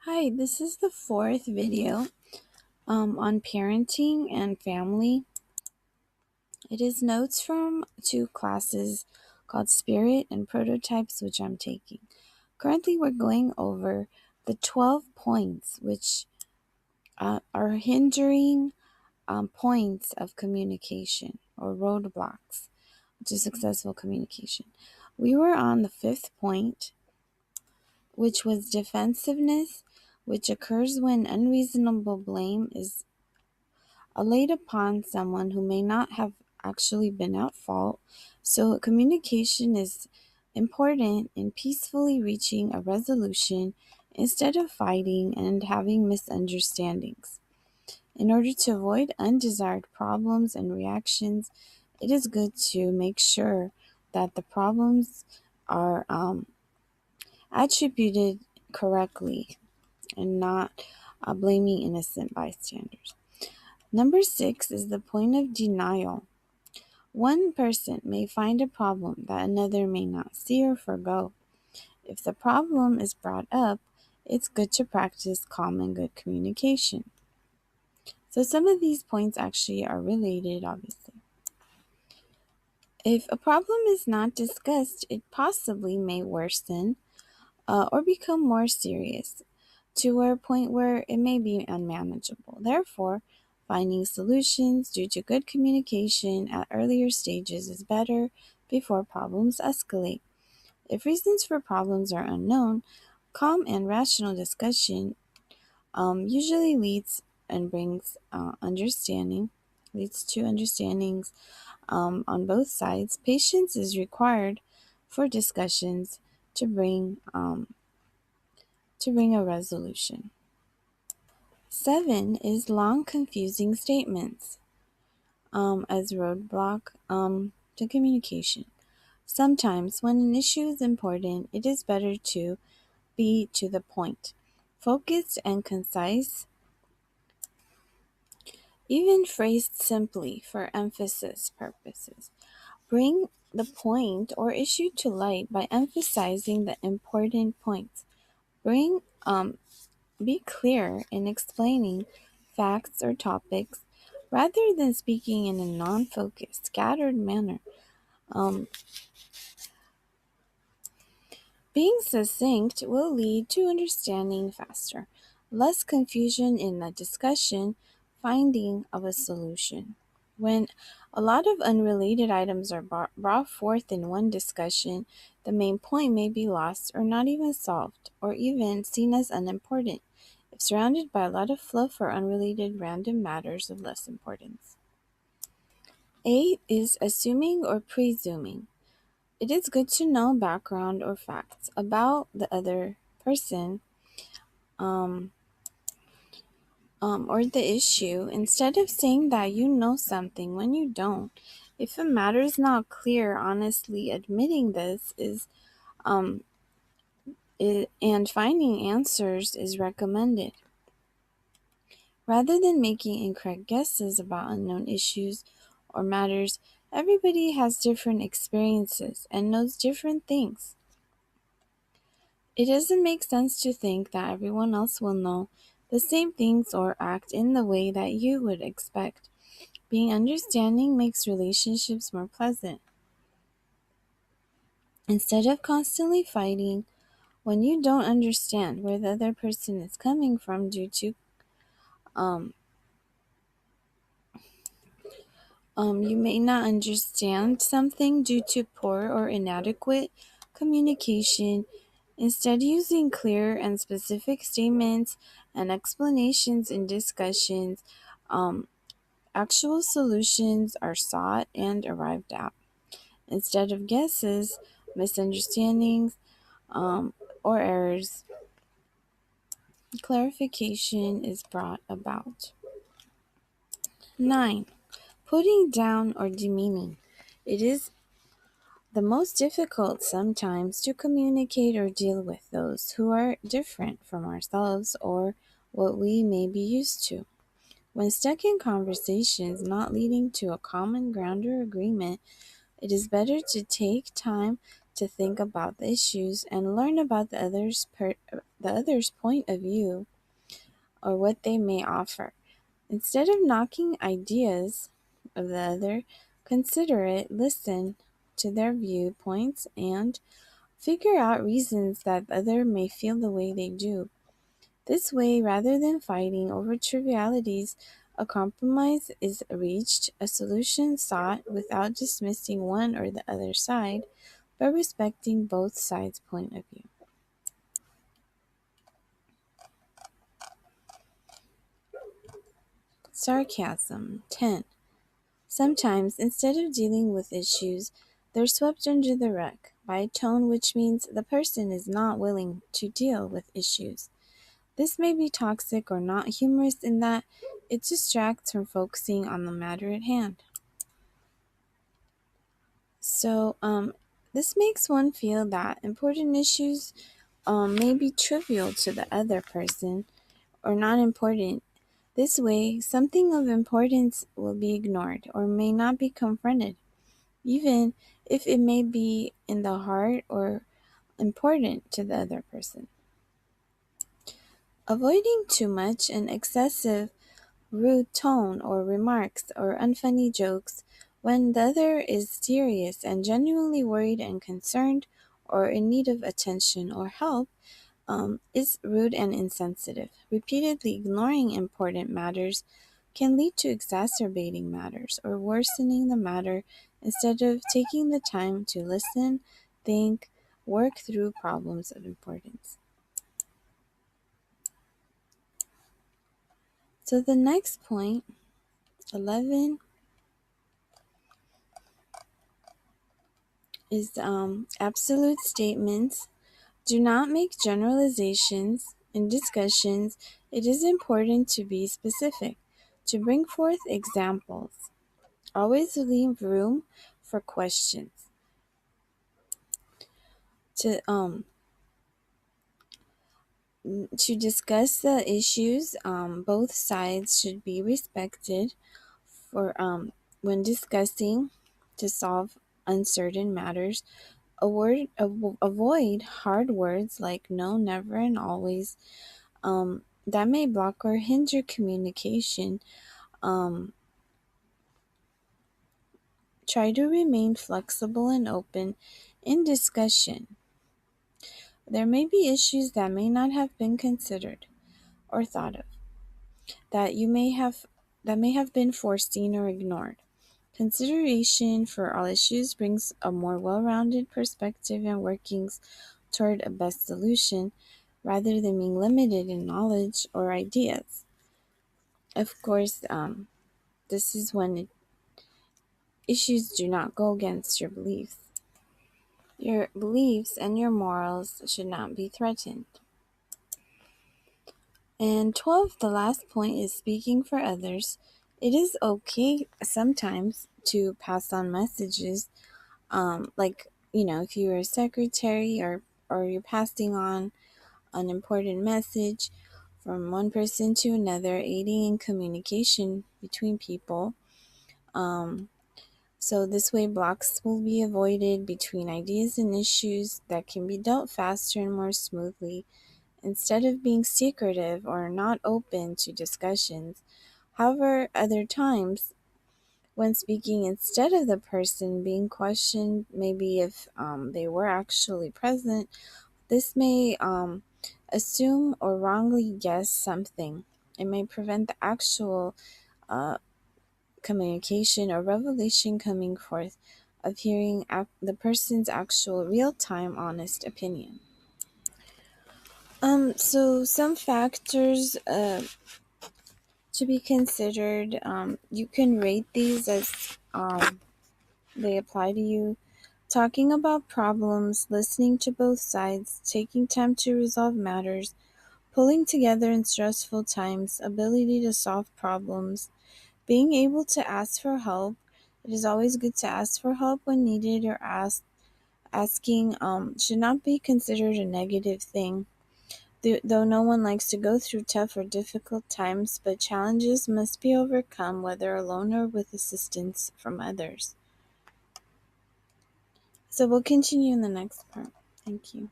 Hi, this is the fourth video on parenting and family. It is notes from two classes called Spiritt and Prototypes, which I'm taking. Currently, we're going over the 12 points which are hindering points of communication or roadblocks to successful communication. We were on the fifth point, which was defensiveness, which occurs when unreasonable blame is laid upon someone who may not have actually been at fault. So, communication is important in peacefully reaching a resolution instead of fighting and having misunderstandings. In order to avoid undesired problems and reactions, it is good to make sure that the problems are attributed correctly and not blaming innocent bystanders. Number 6 is the point of denial. One person may find a problem that another may not see or forgo. If the problem is brought up, it's good to practice calm and good communication. So some of these points actually are related, obviously. If a problem is not discussed, it possibly may worsen or become more serious to a point where it may be unmanageable. Therefore, finding solutions due to good communication at earlier stages is better before problems escalate. If reasons for problems are unknown, calm and rational discussion usually leads and brings leads to understandings on both sides. Patience is required for discussions to bring a resolution. 7 is long confusing statements as roadblock to communication. Sometimes when an issue is important, it is better to be to the point, focused and concise, even phrased simply for emphasis purposes. Bring the point or issue to light by emphasizing the important points. Bring Be clear in explaining facts or topics rather than speaking in a non focused, scattered manner. Um, Being succinct will lead to understanding faster, less confusion in the discussion, finding of a solution. When a lot of unrelated items are brought forth in one discussion, the main point may be lost or not even solved, or even seen as unimportant, if surrounded by a lot of fluff or unrelated random matters of less importance. 8 is assuming or presuming. It is good to know background or facts about the other person um, or the issue instead of saying that you know something when you don't. If a matter is not clear, honestly admitting this um, and finding answers is recommended. Rather than making incorrect guesses about unknown issues or matters, everybody has different experiences and knows different things. It doesn't make sense to think that everyone else will know the same things or act in the way that you would expect. Being understanding makes relationships more pleasant. Instead of constantly fighting when you don't understand where the other person is coming from due to um, you may not understand something due to poor or inadequate communication. Instead, using clear and specific statements and explanations in discussions, um, actual solutions are sought and arrived at. Instead of guesses, misunderstandings, or errors, clarification is brought about. 9. Putting down or demeaning. It is the most difficult sometimes to communicate or deal with those who are different from ourselves or what we may be used to. When stuck in conversations not leading to a common ground or agreement, it is better to take time to think about the issues and learn about the other's point of view or what they may offer. Instead of knocking ideas of the other, consider it, listen to their viewpoints, and figure out reasons that the other may feel the way they do. This way, rather than fighting over trivialities, a compromise is reached, a solution sought without dismissing one or the other side, but respecting both sides' point of view. Sarcasm 10. Sometimes, instead of dealing with issues, they're swept under the rug by a tone which means the person is not willing to deal with issues. This may be toxic or not humorous in that it distracts from focusing on the matter at hand. So, this makes one feel that important issues may be trivial to the other person or not important. This way, something of importance will be ignored or may not be confronted, even if it may be in the heart or important to the other person. Avoiding too much and excessive rude tone or remarks or unfunny jokes when the other is serious and genuinely worried and concerned or in need of attention or help is rude and insensitive. Repeatedly ignoring important matters can lead to exacerbating matters or worsening the matter instead of taking the time to listen, think, work through problems of importance. So the next point, 11, is absolute statements. Do not make generalizations. In discussions, it is important to be specific, to bring forth examples. Always leave room for questions. To discuss the issues, both sides should be respected for when discussing to solve uncertain matters. Avoid hard words like no, never, and always. That may block or hinder communication. Try to remain flexible and open in discussion. There may be issues that may not have been considered or thought of, that may have been foreseen or ignored. Consideration for all issues brings a more well-rounded perspective and workings toward a best solution, rather than being limited in knowledge or ideas. Of course, this is when issues do not go against your beliefs. Your beliefs and your morals should not be threatened. And 12, the last point, is speaking for others. It is okay sometimes to pass on messages, like, if you're a secretary or you're passing on an important message from one person to another, aiding in communication between people. So this way, blocks will be avoided between ideas and issues that can be dealt faster and more smoothly instead of being secretive or not open to discussions. However, other times, when speaking instead of the person being questioned, maybe if they were actually present, this may assume or wrongly guess something. It may prevent the actual communication or revelation coming forth of hearing the person's actual real-time honest opinion. So some factors to be considered, you can rate these as they apply to you. Talking about problems, listening to both sides, taking time to resolve matters, pulling together in stressful times, ability to solve problems, being able to ask for help. It is always good to ask for help when needed, or asking should not be considered a negative thing. Though no one likes to go through tough or difficult times, but challenges must be overcome, whether alone or with assistance from others. So we'll continue in the next part. Thank you.